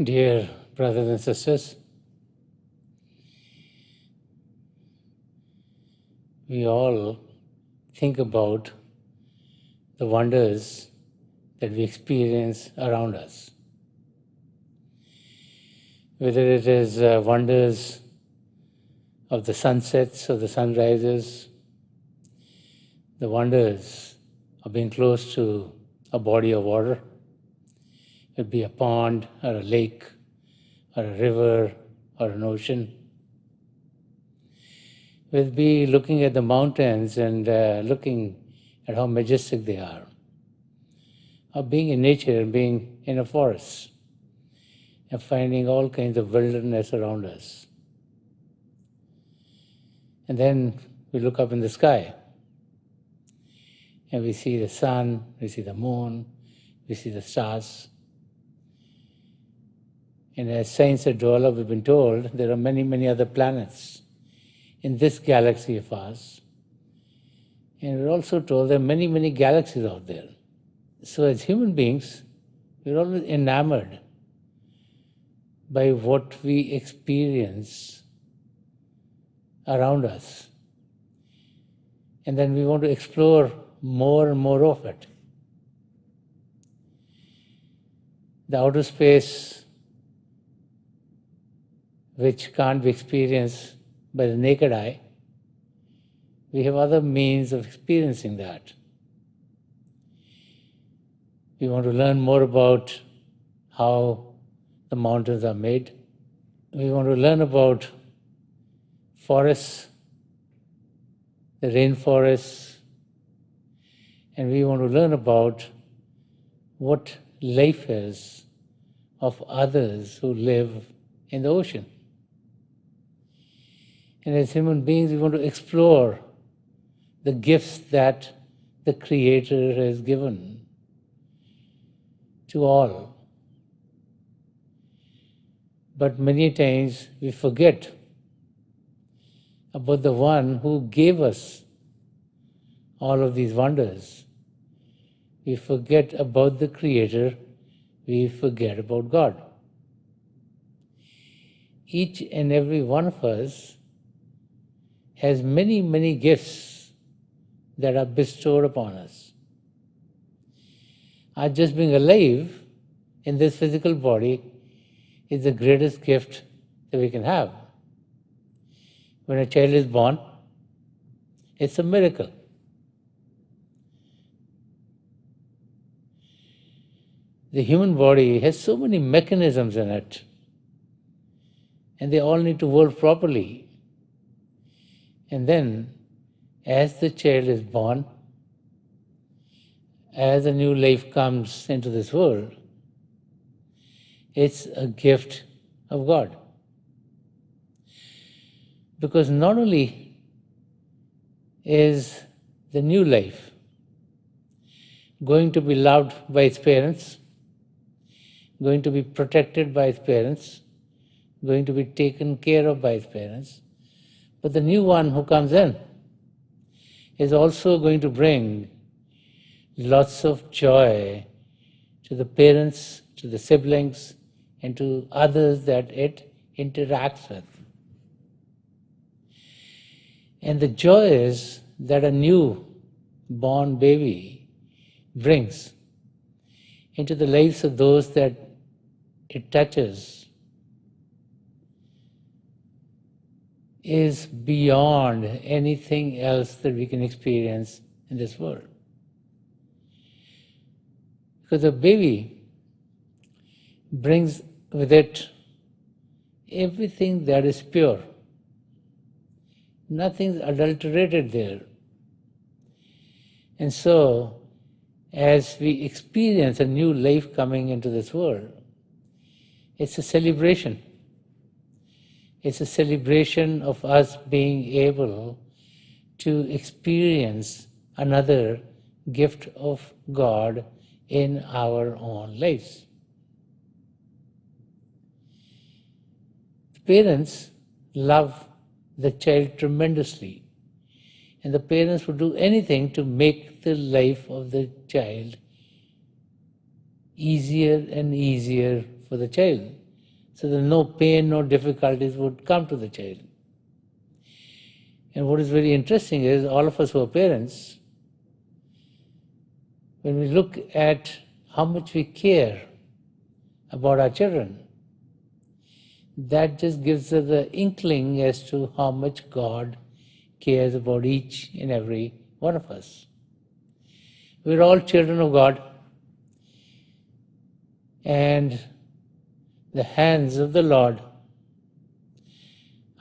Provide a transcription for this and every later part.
Dear brothers and sisters, we all think about the wonders that we experience around us. Whether it is wonders of the sunsets or the sunrises, the wonders of being close to a body of water, it would be a pond or a lake or a river or an ocean. We'll be looking at the mountains and looking at how majestic they are. Or being in nature, being in a forest, and finding all kinds of wilderness around us. And then we look up in the sky, and we see the sun, we see the moon, we see the stars. And as science has developed, we've been told there are many, many other planets in this galaxy of ours. And we're also told there are many, many galaxies out there. So as human beings, we're always enamored by what we experience around us. And then we want to explore more and more of it. The outer space, which can't be experienced by the naked eye, we have other means of experiencing that. We want to learn more about how the mountains are made. We want to learn about forests, the rainforests, and we want to learn about what life is of others who live in the ocean. And as human beings, we want to explore the gifts that the Creator has given to all. But many times we forget about the one who gave us all of these wonders. We forget about the Creator, we forget about God. Each and every one of us has many, many gifts that are bestowed upon us. Our just being alive in this physical body is the greatest gift that we can have. When a child is born, it's a miracle. The human body has so many mechanisms in it, and they all need to work properly. And then, as the child is born, as a new life comes into this world, it's a gift of God. Because not only is the new life going to be loved by its parents, going to be protected by its parents, going to be taken care of by its parents, but the new one who comes in is also going to bring lots of joy to the parents, to the siblings, and to others that it interacts with. And the joys that a new born baby brings into the lives of those that it touches is beyond anything else that we can experience in this world. Because a baby brings with it everything that is pure. Nothing's adulterated there. And so, as we experience a new life coming into this world, it's a celebration. It's a celebration of us being able to experience another gift of God in our own lives. The parents love the child tremendously, and the parents would do anything to make the life of the child easier and easier for the child. so that no pain, no difficulties would come to the child. And what is very interesting is all of us who are parents, when we look at how much we care about our children, that just gives us the inkling as to how much God cares about each and every one of us. We're all children of God, and the hands of the Lord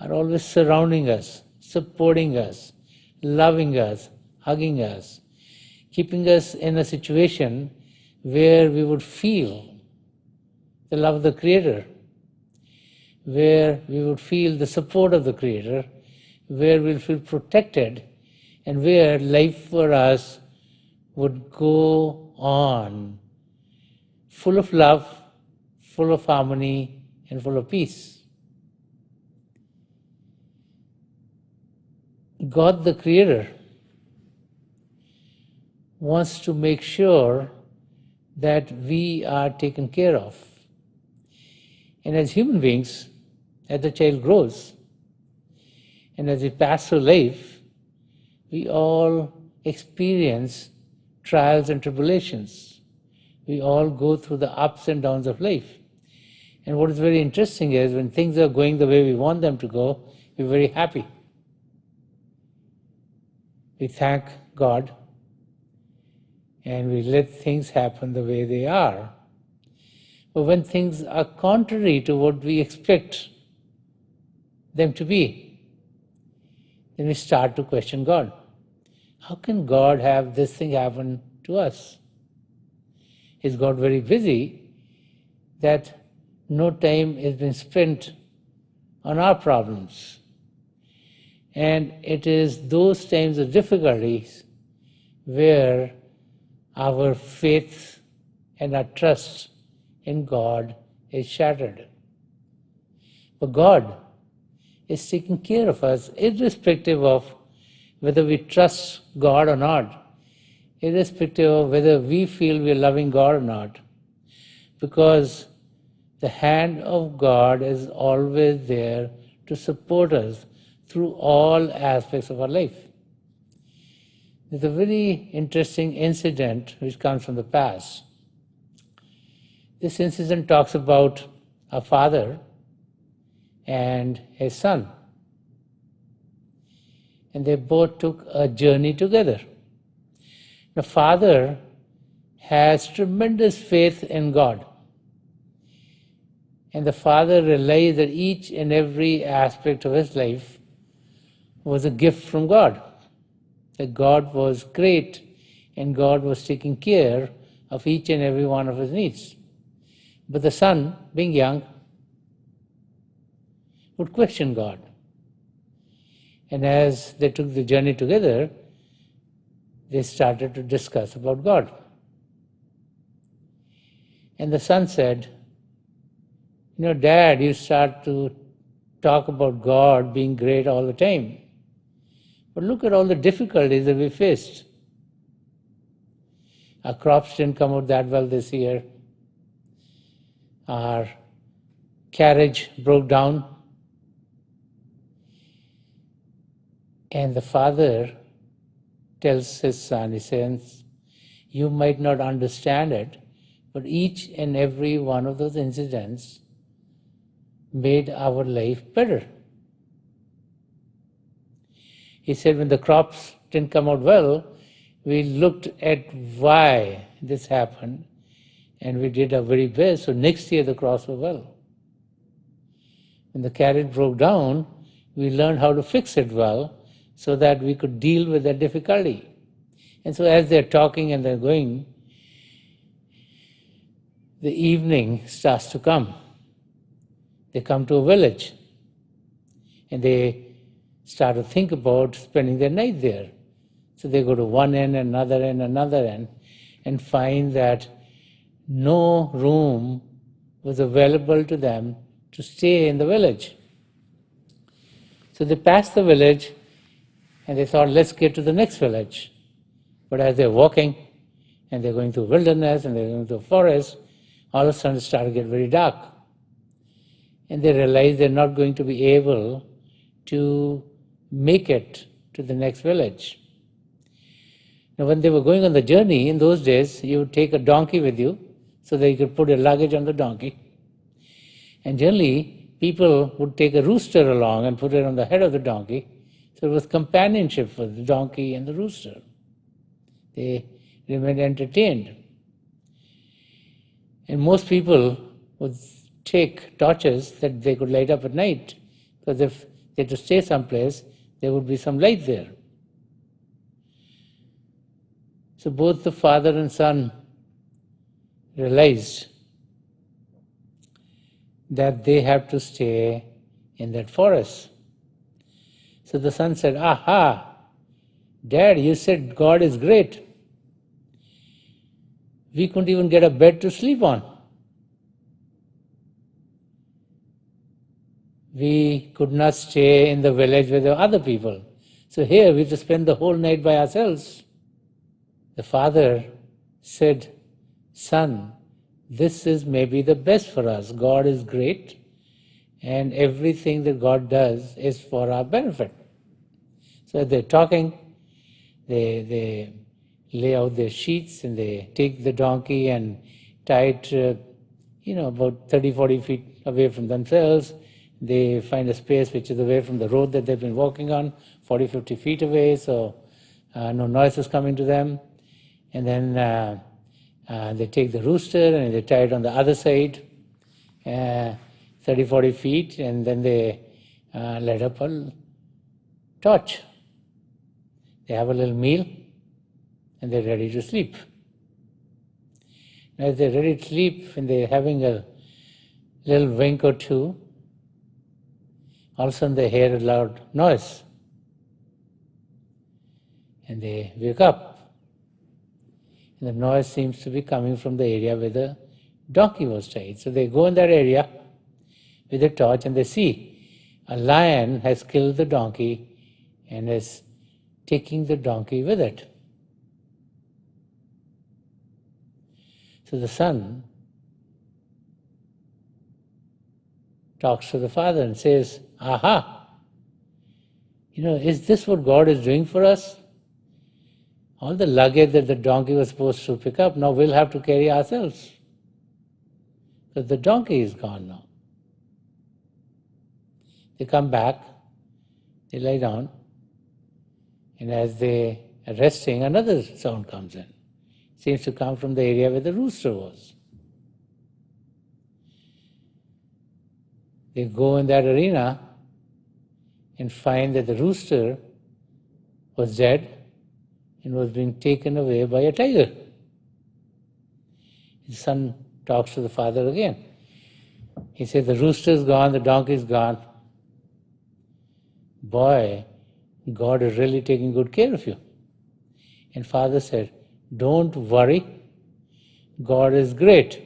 are always surrounding us, supporting us, loving us, hugging us, keeping us in a situation where we would feel the love of the Creator, where we would feel the support of the Creator, where we'll feel protected, and where life for us would go on full of love, full of harmony, and full of peace. God the Creator wants to make sure that we are taken care of. And as human beings, as the child grows, and as we pass through life, we all experience trials and tribulations. We all go through the ups and downs of life. And what is very interesting is when things are going the way we want them to go, we're very happy. We thank God and we let things happen the way they are. But when things are contrary to what we expect them to be, then we start to question God. How can God have this thing happen to us? Is God very busy that no time has been spent on our problems? And it is those times of difficulties where our faith and our trust in God is shattered. But God is taking care of us irrespective of whether we trust God or not, irrespective of whether we feel we are loving God or not, because the hand of God is always there to support us through all aspects of our life. There's a very interesting incident which comes from the past. This incident talks about a father and his son. And they both took a journey together. The father has tremendous faith in God. And the father realized that each and every aspect of his life was a gift from God. That God was great and God was taking care of each and every one of his needs. But the son, being young, would question God. And as they took the journey together, they started to discuss about God. And the son said, Dad, you start to talk about God being great all the time. But look at all the difficulties that we faced. Our crops didn't come out that well this year. Our carriage broke down. And the father tells his son, he says, you might not understand it, but each and every one of those incidents made our life better. He said, when the crops didn't come out well, we looked at why this happened, and we did our very best, so next year the crops were well. When the carriage broke down, we learned how to fix it well, so that we could deal with that difficulty. And so as they're talking and they're going, the evening starts to come. They come to a village and they start to think about spending their night there. So they go to one end, another end, and find that no room was available to them to stay in the village. So they passed the village and they thought, let's get to the next village. But as they're walking, and they're going through wilderness, and they're going through forest, all of a sudden it started to get very dark. and they realize they're not going to be able to make it to the next village. Now, when they were going on the journey, in those days, you would take a donkey with you so that you could put your luggage on the donkey. And generally, people would take a rooster along and put it on the head of the donkey. So it was companionship for the donkey and the rooster. They remained entertained. And most people would take torches that they could light up at night, because if they had to stay someplace, there would be some light there. So both the father and son realized that they have to stay in that forest. So the son said, "Aha, Dad, you said God is great. We couldn't even get a bed to sleep on. We could not stay in the village with the other people. So here we have to spend the whole night by ourselves." The father said, "Son, this is maybe the best for us. God is great, and everything that God does is for our benefit." So as they're talking, they lay out their sheets and they take the donkey and tie it, about 30, 40 feet away from themselves. They find a space which is away from the road that they've been walking on, 40, 50 feet away, so no noise is coming to them. And then they take the rooster and they tie it on the other side, 30, 40 feet, and then they light up a torch. They have a little meal and they're ready to sleep. And as they're ready to sleep and they're having a little wink or two, all of a sudden they hear a loud noise. And they wake up. And the noise seems to be coming from the area where the donkey was tied. So they go in that area with a torch and they see a lion has killed the donkey and is taking the donkey with it. So the son talks to the father and says, "Aha, is this what God is doing for us? All the luggage that the donkey was supposed to pick up, now we'll have to carry ourselves. Because the donkey is gone now." They come back, they lie down, and as they are resting, another sound comes in. It seems to come from the area where the rooster was. They go in that arena and find that the rooster was dead and was being taken away by a tiger. His son talks to the father again. He said, "The rooster's gone, the donkey's gone. Boy, God is really taking good care of you." And father said, "Don't worry, God is great."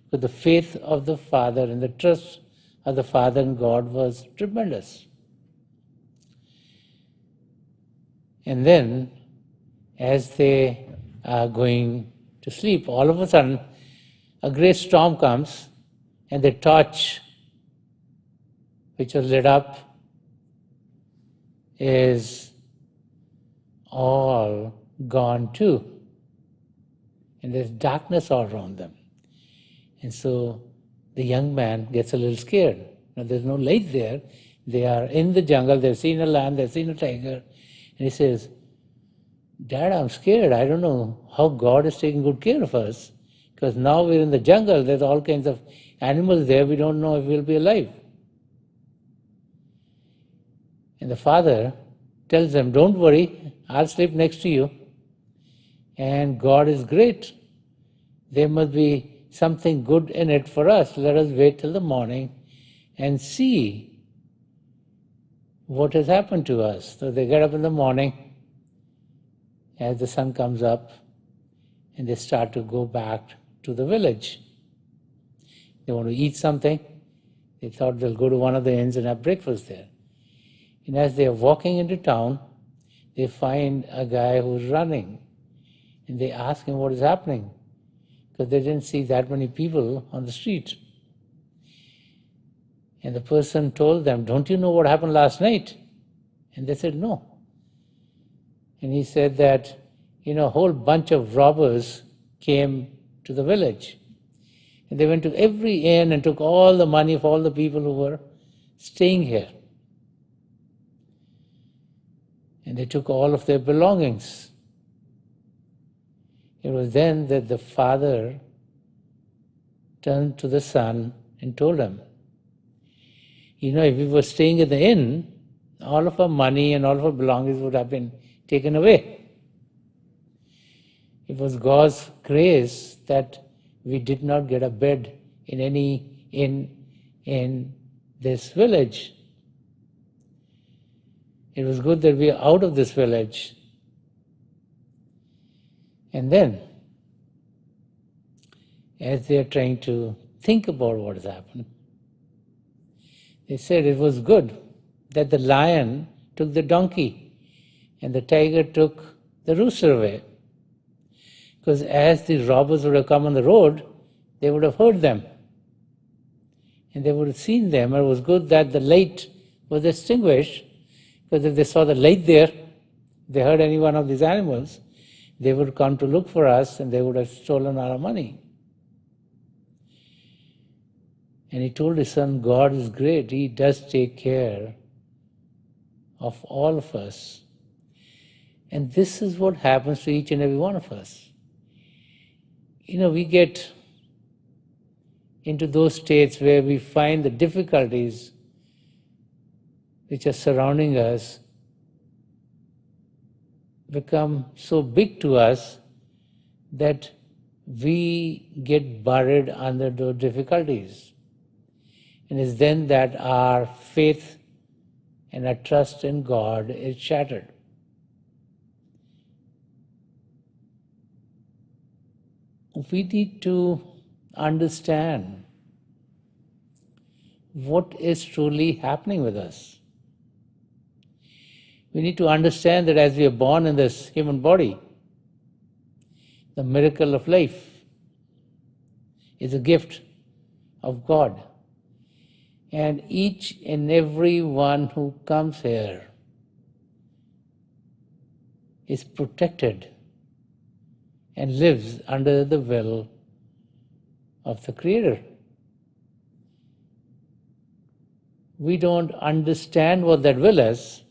But the faith of the father and the trust of the father in God was tremendous. And then, as they are going to sleep, all of a sudden, a great storm comes, and the torch, which was lit up, is all gone too. And there's darkness all around them. And so the young man gets a little scared. Now there's no light there. They are in the jungle, they've seen a lion, they've seen a tiger. And he says, "Dad, I'm scared. I don't know how God is taking good care of us. Because now we're in the jungle, there's all kinds of animals there, we don't know if we'll be alive." And the father tells them, "Don't worry, I'll sleep next to you. And God is great. There must be something good in it for us. Let us wait till the morning and see what has happened to us." So they get up in the morning as the sun comes up and they start to go back to the village. They want to eat something. They thought they'll go to one of the inns and have breakfast there. And as they are walking into town, they find a guy who's running. And they ask him what is happening, because they didn't see that many people on the street. And the person told them, "Don't you know what happened last night?" And they said, "No." And he said that, a whole bunch of robbers came to the village. And they went to every inn and took all the money of all the people who were staying here. And they took all of their belongings. It was then that the father turned to the son and told him, if we were staying at the inn, all of our money and all of our belongings would have been taken away. It was God's grace that we did not get a bed in any inn in this village. It was good that we are out of this village. And then, as they are trying to think about what has happened, they said it was good that the lion took the donkey and the tiger took the rooster away. Because as the robbers would have come on the road, they would have heard them. And they would have seen them. And it was good that the light was extinguished, because if they saw the light there, they heard any one of these animals, they would come to look for us and they would have stolen our money. And he told his son, God is great. He does take care of all of us. And this is what happens to each and every one of us. We get into those states where we find the difficulties which are surrounding us become so big to us that we get buried under those difficulties. And it's then that our faith and our trust in God is shattered. We need to understand what is truly happening with us. We need to understand that as we are born in this human body, the miracle of life is a gift of God. And each and every one who comes here is protected and lives under the will of the Creator. We don't understand what that will is,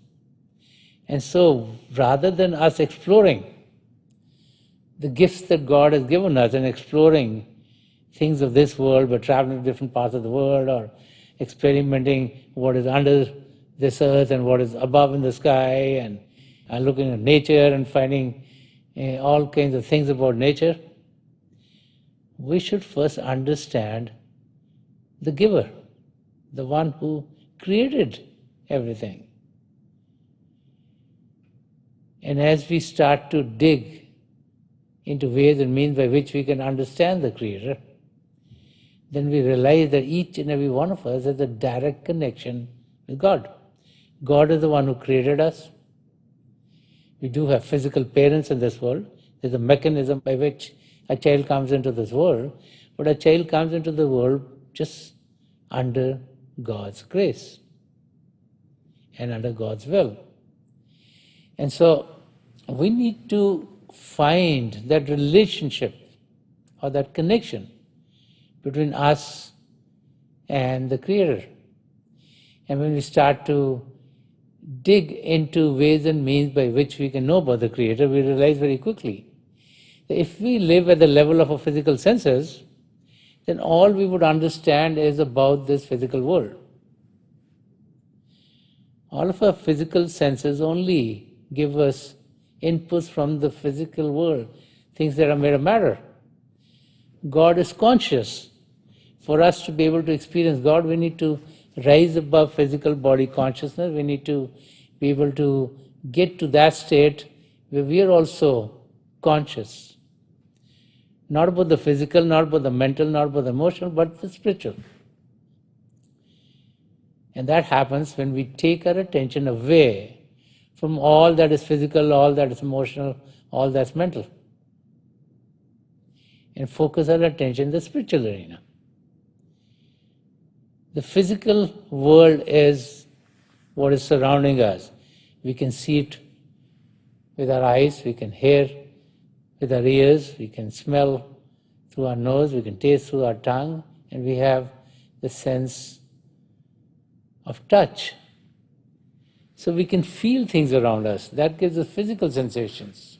and so rather than us exploring the gifts that God has given us and exploring things of this world, but traveling to different parts of the world or experimenting what is under this earth and what is above in the sky, and looking at nature and finding all kinds of things about nature, we should first understand the giver, the one who created everything. And as we start to dig into ways and means by which we can understand the Creator, then we realize that each and every one of us has a direct connection with God. God is the one who created us. We do have physical parents in this world. There's a mechanism by which a child comes into this world, but a child comes into the world just under God's grace and under God's will. And so we need to find that relationship or that connection between us and the Creator. And when we start to dig into ways and means by which we can know about the Creator, we realize very quickly that if we live at the level of our physical senses, then all we would understand is about this physical world. All of our physical senses only give us inputs from the physical world, things that are made of matter. God is conscious. For us to be able to experience God, we need to rise above physical body consciousness. We need to be able to get to that state where we are also conscious. Not about the physical, not about the mental, not about the emotional, but the spiritual. And that happens when we take our attention away from all that is physical, all that is emotional, all that's mental, and focus our attention in the spiritual arena. The physical world is what is surrounding us. We can see it with our eyes, we can hear with our ears, we can smell through our nose, we can taste through our tongue, and we have the sense of touch. So we can feel things around us. That gives us physical sensations.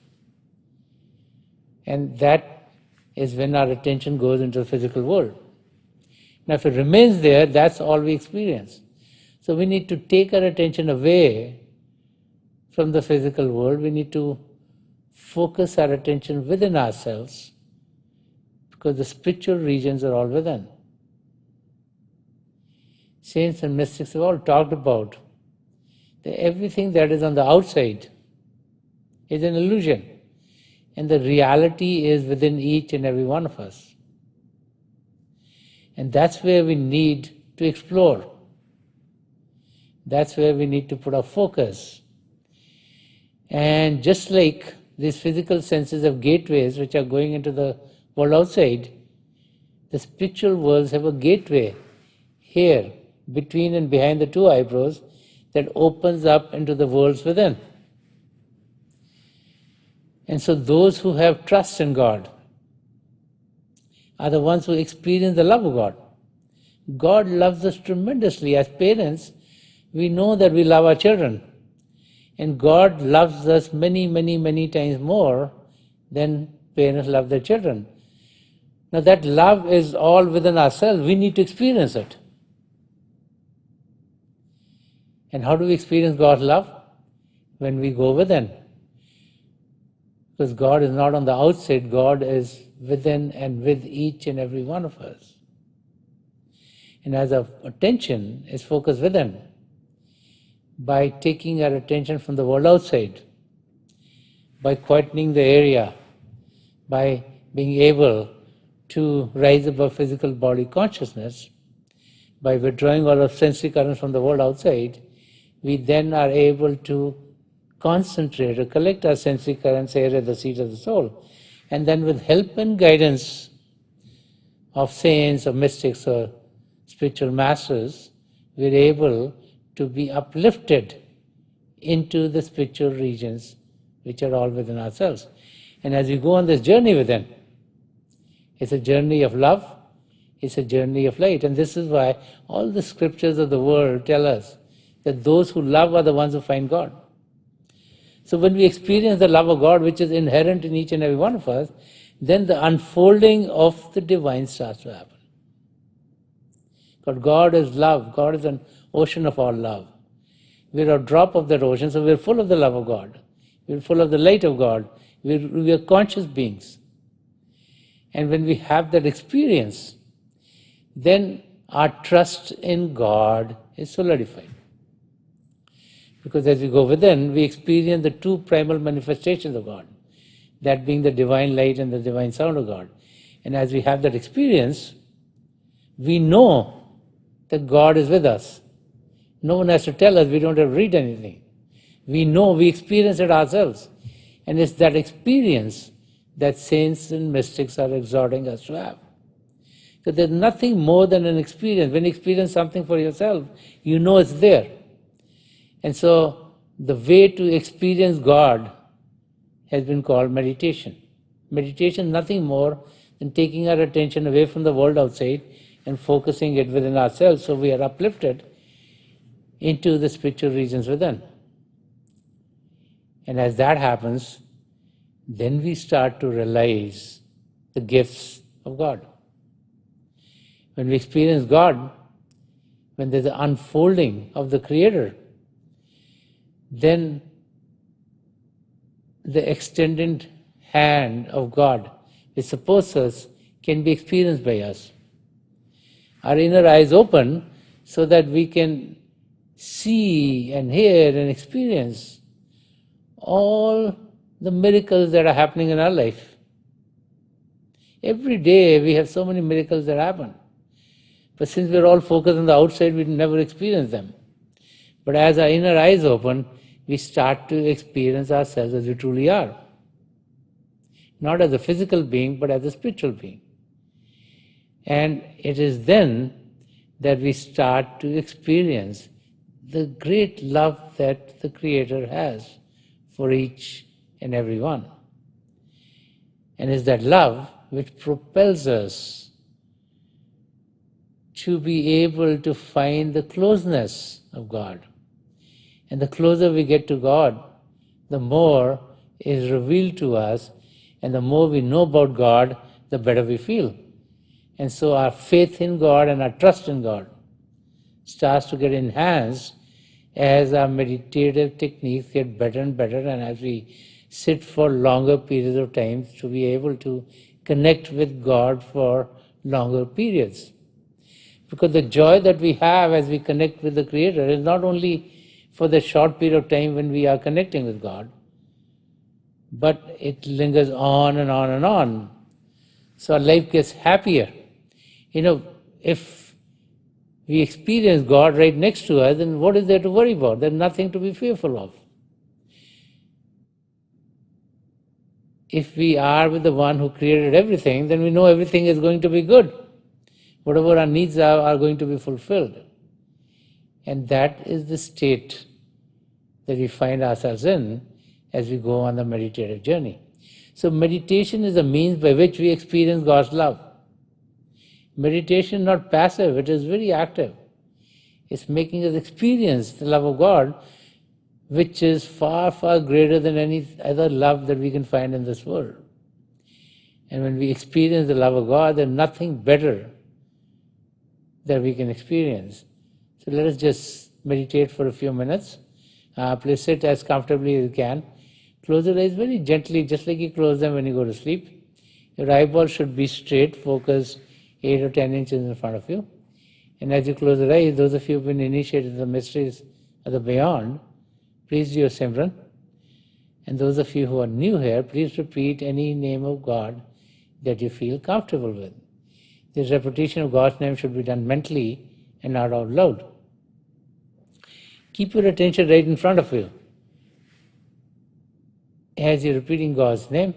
And that is when our attention goes into the physical world. Now if it remains there, that's all we experience. So we need to take our attention away from the physical world. We need to focus our attention within ourselves, because the spiritual regions are all within. Saints and mystics have all talked about that everything that is on the outside is an illusion, and the reality is within each and every one of us. And that's where we need to explore. That's where we need to put our focus. And just like these physical senses have gateways which are going into the world outside, the spiritual worlds have a gateway here, between and behind the two eyebrows, that opens up into the worlds within. And so those who have trust in God are the ones who experience the love of God. God loves us tremendously. As parents, we know that we love our children. And God loves us many, many, many times more than parents love their children. Now that love is all within ourselves. We need to experience it. And how do we experience God's love? When we go within. Because God is not on the outside, God is within and with each and every one of us. And as our attention is focused within, by taking our attention from the world outside, by quietening the area, by being able to rise above physical body consciousness, by withdrawing all of sensory currents from the world outside, we then are able to concentrate or collect our sensory currents here at the seat of the soul. And then with help and guidance of saints or mystics or spiritual masters, we're able to be uplifted into the spiritual regions which are all within ourselves. And as we go on this journey within, it's a journey of love, it's a journey of light. And this is why all the scriptures of the world tell us that those who love are the ones who find God. So when we experience the love of God, which is inherent in each and every one of us, then the unfolding of the divine starts to happen. But God is love. God is an ocean of all love. We're a drop of that ocean, so we're full of the love of God. We're full of the light of God. We are conscious beings. And when we have that experience, then our trust in God is solidified. Because as we go within, we experience the two primal manifestations of God, that being the divine light and the divine sound of God. And as we have that experience, we know that God is with us. No one has to tell us, we don't have to read anything. We know, we experience it ourselves. And it's that experience that saints and mystics are exhorting us to have. Because there's nothing more than an experience. When you experience something for yourself, you know it's there. And so the way to experience God has been called meditation. Meditation is nothing more than taking our attention away from the world outside and focusing it within ourselves, so we are uplifted into the spiritual regions within. And as that happens, then we start to realize the gifts of God. When we experience God, when there's an unfolding of the Creator, then the extended hand of God, which supports us, can be experienced by us. Our inner eyes open so that we can see and hear and experience all the miracles that are happening in our life. Every day we have so many miracles that happen. But since we're all focused on the outside, we never experience them. But as our inner eyes open, we start to experience ourselves as we truly are. Not as a physical being, but as a spiritual being. And it is then that we start to experience the great love that the Creator has for each and every one. And it's that love which propels us to be able to find the closeness of God. And the closer we get to God, the more is revealed to us, and the more we know about God, the better we feel. And so our faith in God and our trust in God starts to get enhanced as our meditative techniques get better and better, and as we sit for longer periods of time to be able to connect with God for longer periods. Because the joy that we have as we connect with the Creator is not only for the short period of time when we are connecting with God, but it lingers on and on and on. So our life gets happier. If we experience God right next to us, then what is there to worry about? There's nothing to be fearful of. If we are with the one who created everything, then we know everything is going to be good. Whatever our needs are going to be fulfilled. And that is the state that we find ourselves in as we go on the meditative journey. So meditation is a means by which we experience God's love. Meditation is not passive, it is very active. It's making us experience the love of God, which is far, far greater than any other love that we can find in this world. And when we experience the love of God, there's nothing better that we can experience. So let us just meditate for a few minutes. Please sit as comfortably as you can. Close your eyes very gently, just like you close them when you go to sleep. Your eyeballs should be straight, focused 8 or 10 inches in front of you. And as you close your eyes, those of you who have been initiated in the mysteries of the beyond, please do your Simran. And those of you who are new here, please repeat any name of God that you feel comfortable with. This repetition of God's name should be done mentally and not out loud. Keep your attention right in front of you. As you're repeating God's name,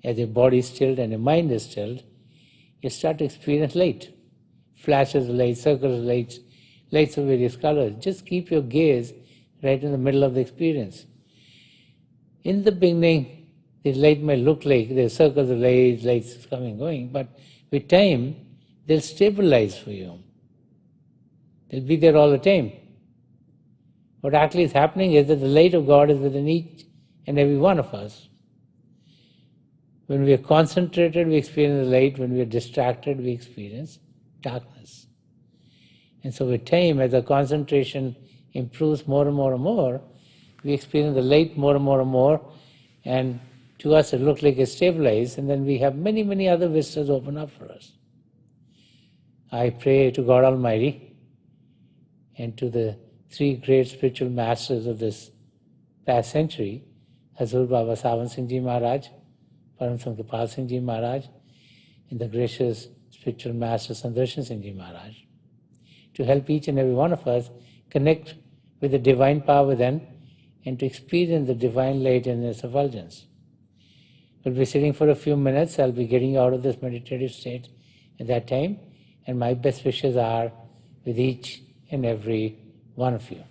as your body is stilled and your mind is stilled, you start to experience light. Flashes of light, circles of light, lights of various colors. Just keep your gaze right in the middle of the experience. In the beginning, the light may look like there's circles of light, lights coming, going, but with time, they'll stabilize for you. They'll be there all the time. What actually is happening is that the light of God is within each and every one of us. When we are concentrated, we experience light. When we are distracted, we experience darkness. And so with time, as the concentration improves more and more and more, we experience the light more and more and more, and to us it looks like it's stabilized, and then we have many, many other vistas open up for us. I pray to God Almighty and to the three great spiritual masters of this past century, Hazur Baba Sawan Singh Ji Maharaj, Param Sankipal Singh Ji Maharaj, and the gracious spiritual master Sant Rajinder Singh Ji Maharaj, to help each and every one of us connect with the divine power within and to experience the divine light in its effulgence. We'll be sitting for a few minutes. I'll be getting out of this meditative state at that time, and my best wishes are with each and every one of you.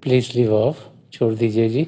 Please leave of, छोड़ दीजिए जी।